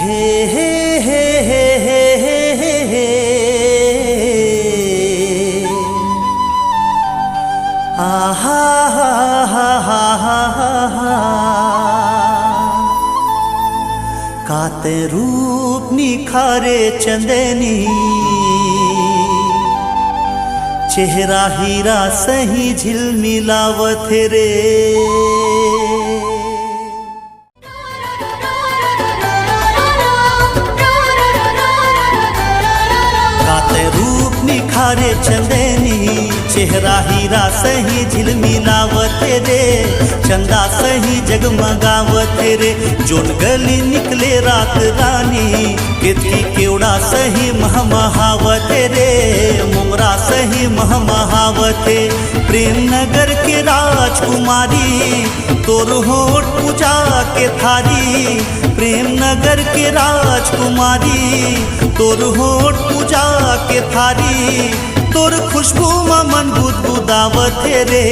हे हे हे हे हे हे हे आहा हा हा हा हा हा काते रूप निखारे चंदनी चेहरा हीरा सही झिलमिलावत रे काते रूप निखारे चंदनी चेहरा हीरा सही झिलमिलावत रे चंदा सही जगमगावत रे जोन गली निकले रात रानी केतकी केवड़ा सही महमहावत रे मुंगरा सही महमहावत प्रेम नगर के राजकुमारी तोर होठ पूजा के थारी प्रेम नगर के राजकुमारी तोर होठ पूजा के थारी तोर खुशबू में मन बुदबुदावत रे